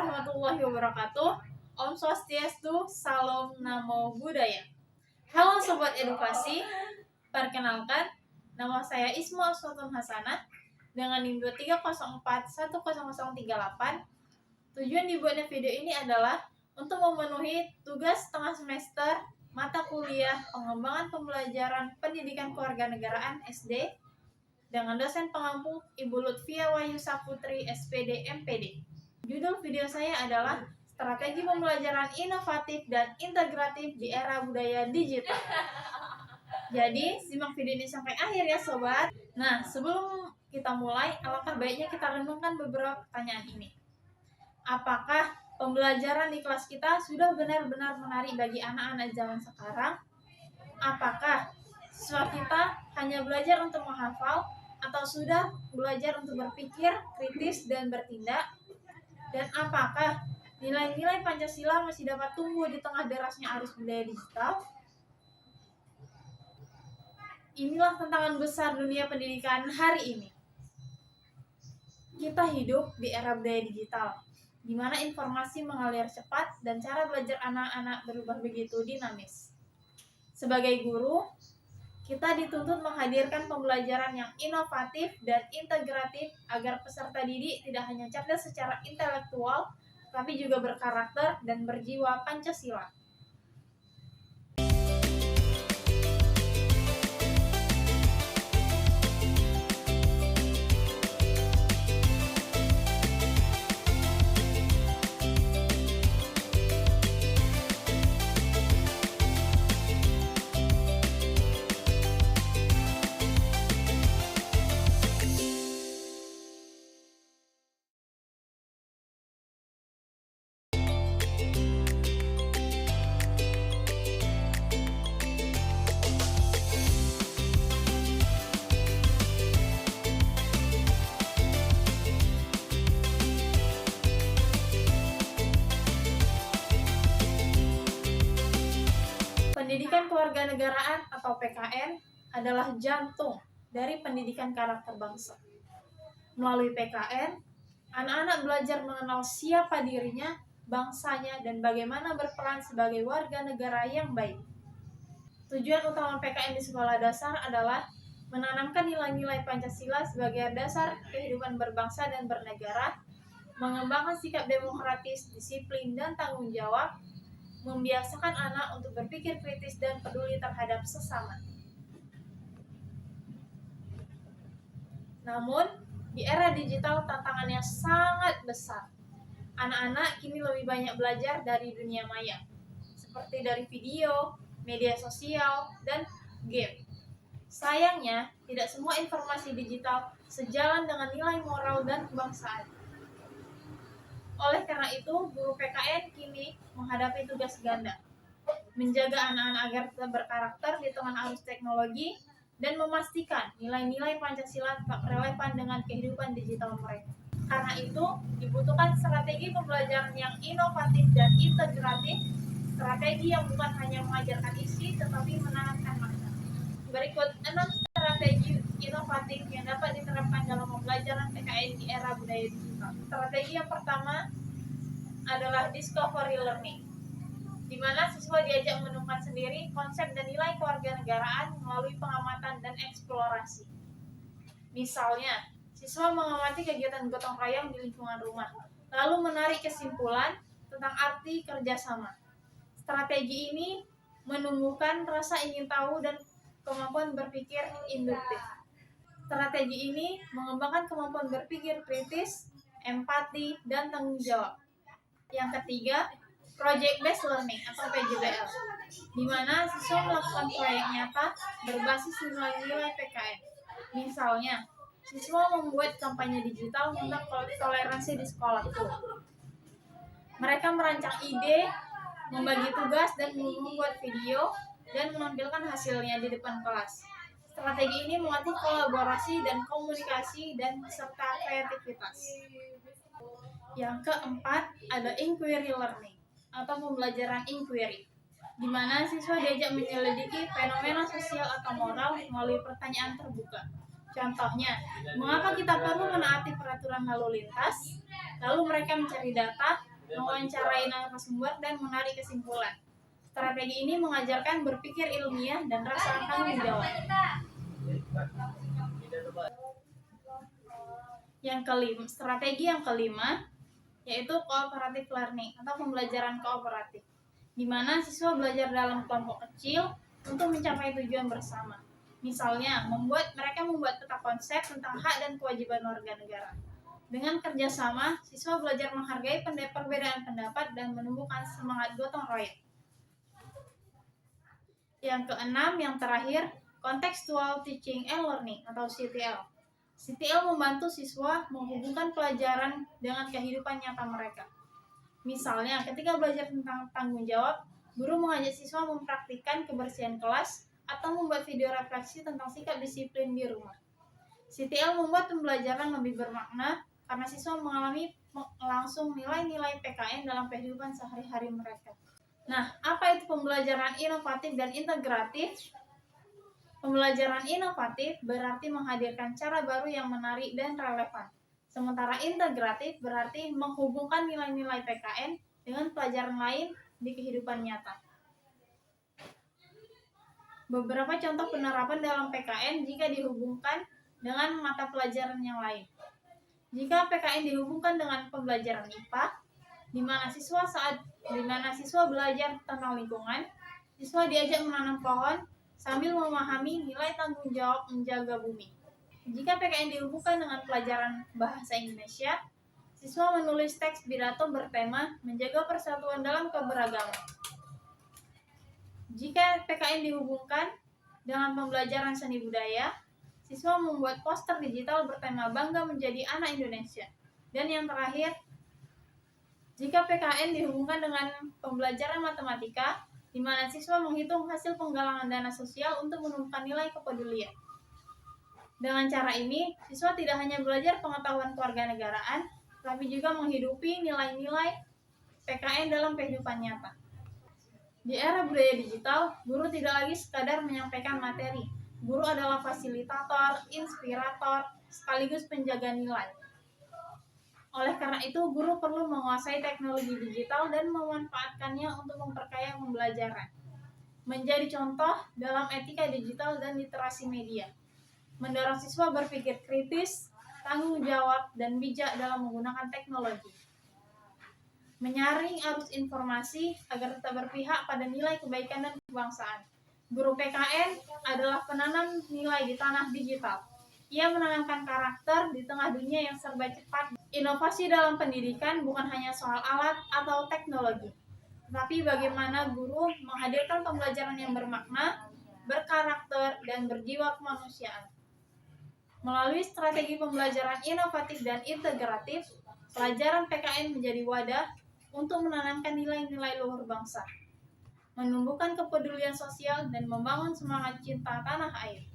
warahmatullahi wabarakatuh. Om Swastiastu, Salam Namo Buddhaya. Halo Sobat Edukasi, perkenalkan, nama saya Isma Aswatun Hasanah dengan NIM 2304100038. Tujuan dibuatnya video ini adalah untuk memenuhi tugas setengah semester mata kuliah pengembangan pembelajaran pendidikan kewarganegaraan SD dengan dosen pengampu Ibu Lutfia Wahyu Saputri SPD MPD. Judul video saya adalah Strategi Pembelajaran Inovatif dan Integratif di Era Budaya Digital. Jadi, simak video ini sampai akhir ya sobat. Nah, sebelum kita mulai, alangkah baiknya kita renungkan beberapa pertanyaan ini. Apakah pembelajaran di kelas kita sudah benar-benar menarik bagi anak-anak zaman sekarang? Apakah siswa kita hanya belajar untuk menghafal atau sudah belajar untuk berpikir kritis dan bertindak? Dan apakah nilai-nilai Pancasila masih dapat tumbuh di tengah derasnya arus budaya digital? Inilah tantangan besar dunia pendidikan hari ini. Kita hidup di era budaya digital, di mana informasi mengalir cepat dan cara belajar anak-anak berubah begitu dinamis. Sebagai guru, kita dituntut menghadirkan pembelajaran yang inovatif dan integratif agar peserta didik tidak hanya cerdas secara intelektual, tapi juga berkarakter dan berjiwa Pancasila. Pendidikan kewarganegaraan atau PKN adalah jantung dari pendidikan karakter bangsa. Melalui PKN, anak-anak belajar mengenal siapa dirinya, bangsanya, dan bagaimana berperan sebagai warga negara yang baik. Tujuan utama PKN di sekolah dasar adalah menanamkan nilai-nilai Pancasila sebagai dasar kehidupan berbangsa dan bernegara, mengembangkan sikap demokratis, disiplin, dan tanggung jawab, membiasakan anak untuk berpikir kritis dan peduli terhadap sesama. Namun, di era digital tantangannya sangat besar. Anak-anak kini lebih banyak belajar dari dunia maya, seperti dari video, media sosial, dan game. Sayangnya, tidak semua informasi digital sejalan dengan nilai moral dan kebangsaan. Oleh karena itu, guru PKN kini menghadapi tugas ganda, menjaga anak-anak agar tetap berkarakter di tengah arus teknologi dan memastikan nilai-nilai Pancasila tetap relevan dengan kehidupan digital mereka. Karena itu, dibutuhkan strategi pembelajaran yang inovatif dan integratif, strategi yang bukan hanya mengajarkan isi tetapi menanamkan makna. Berikut 6 strategi inovatif yang dapat diterapkan dalam pembelajaran PKN di era budaya digital. Strategi yang pertama adalah discovery learning, di mana siswa diajak menemukan sendiri konsep dan nilai kewarganegaraan melalui pengamatan dan eksplorasi. Misalnya, siswa mengamati kegiatan gotong royong di lingkungan rumah, lalu menarik kesimpulan tentang arti kerjasama. Strategi ini menumbuhkan rasa ingin tahu dan kemampuan berpikir induktif. Strategi ini mengembangkan kemampuan berpikir kritis, empati, dan tanggung jawab. Yang ketiga, project based learning atau PJBL, di mana siswa melakukan proyek nyata berbasis nilai-nilai PKN. Misalnya, siswa membuat kampanye digital tentang toleransi di sekolahku. Mereka merancang ide, membagi tugas, dan membuat video dan menampilkan hasilnya di depan kelas. Strategi ini melatih kolaborasi dan komunikasi dan serta kreativitas. Yang keempat, ada inquiry learning atau pembelajaran inquiry, di mana siswa diajak menyelidiki fenomena sosial atau moral melalui pertanyaan terbuka. Contohnya, mengapa kita perlu menaati peraturan lalu lintas? Lalu mereka mencari data, mewawancarai narasumber, dan menarik kesimpulan. Strategi ini mengajarkan berpikir ilmiah dan rasa tanggung jawab. Strategi yang kelima yaitu cooperative learning atau pembelajaran kooperatif, di mana siswa belajar dalam kelompok kecil untuk mencapai tujuan bersama. Misalnya, mereka membuat peta konsep tentang hak dan kewajiban warga negara. Dengan kerjasama, siswa belajar menghargai perbedaan pendapat dan menumbuhkan semangat gotong royong. Yang keenam, yang terakhir, contextual teaching and learning atau CTL. CTL membantu siswa menghubungkan pelajaran dengan kehidupan nyata mereka. Misalnya, ketika belajar tentang tanggung jawab, guru mengajak siswa mempraktikkan kebersihan kelas atau membuat video refleksi tentang sikap disiplin di rumah. CTL membuat pembelajaran lebih bermakna karena siswa mengalami langsung nilai-nilai PKN dalam kehidupan sehari-hari mereka. Nah, apa itu pembelajaran inovatif dan integratif? Pembelajaran inovatif berarti menghadirkan cara baru yang menarik dan relevan. Sementara integratif berarti menghubungkan nilai-nilai PKN dengan pelajaran lain di kehidupan nyata. Beberapa contoh penerapan dalam PKN jika dihubungkan dengan mata pelajaran yang lain. Jika PKN dihubungkan dengan pembelajaran IPA, di mana siswa belajar tentang lingkungan, siswa diajak menanam pohon sambil memahami nilai tanggung jawab menjaga bumi. Jika PKN dihubungkan dengan pelajaran bahasa Indonesia, siswa menulis teks pidato bertema menjaga persatuan dalam keberagaman. Jika PKN dihubungkan dengan pembelajaran seni budaya, siswa membuat poster digital bertema bangga menjadi anak Indonesia. Dan yang terakhir, jika PKN dihubungkan dengan pembelajaran matematika, di mana siswa menghitung hasil penggalangan dana sosial untuk menumbuhkan nilai kepedulian. Dengan cara ini, siswa tidak hanya belajar pengetahuan kewarganegaraan, tapi juga menghidupi nilai-nilai PKN dalam kehidupan nyata. Di era budaya digital, guru tidak lagi sekadar menyampaikan materi. Guru adalah fasilitator, inspirator, sekaligus penjaga nilai. Oleh karena itu, guru perlu menguasai teknologi digital dan memanfaatkannya untuk memperkaya pembelajaran. Menjadi contoh dalam etika digital dan literasi media. Mendorong siswa berpikir kritis, tanggung jawab, dan bijak dalam menggunakan teknologi. Menyaring arus informasi agar tetap berpihak pada nilai kebaikan dan kebangsaan. Guru PKN adalah penanam nilai di tanah digital. Ia menanamkan karakter di tengah dunia yang serba cepat. Inovasi dalam pendidikan bukan hanya soal alat atau teknologi, tetapi bagaimana guru menghadirkan pembelajaran yang bermakna, berkarakter, dan berjiwa kemanusiaan. Melalui strategi pembelajaran inovatif dan integratif, pelajaran PKN menjadi wadah untuk menanamkan nilai-nilai luhur bangsa, menumbuhkan kepedulian sosial, dan membangun semangat cinta tanah air.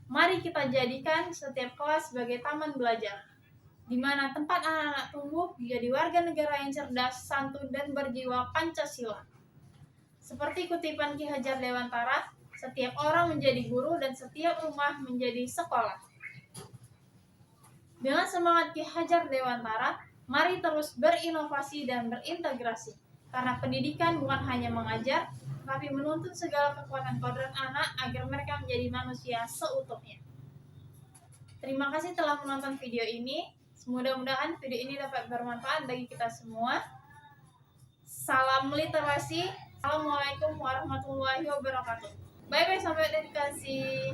Mari kita jadikan setiap kelas sebagai taman belajar, di mana tempat anak-anak tumbuh menjadi warga negara yang cerdas, santun, dan berjiwa Pancasila. Seperti kutipan Ki Hajar Dewantara, setiap orang menjadi guru dan setiap rumah menjadi sekolah. Dengan semangat Ki Hajar Dewantara, mari terus berinovasi dan berintegrasi, karena pendidikan bukan hanya mengajar, tapi menuntut segala kekuatan kodrat anak agar mereka menjadi manusia seutuhnya. Terima kasih telah menonton video ini. Mudah-mudahan video ini dapat bermanfaat bagi kita semua. Salam literasi. Assalamualaikum warahmatullahi wabarakatuh. Bye-bye, sampai jumpa.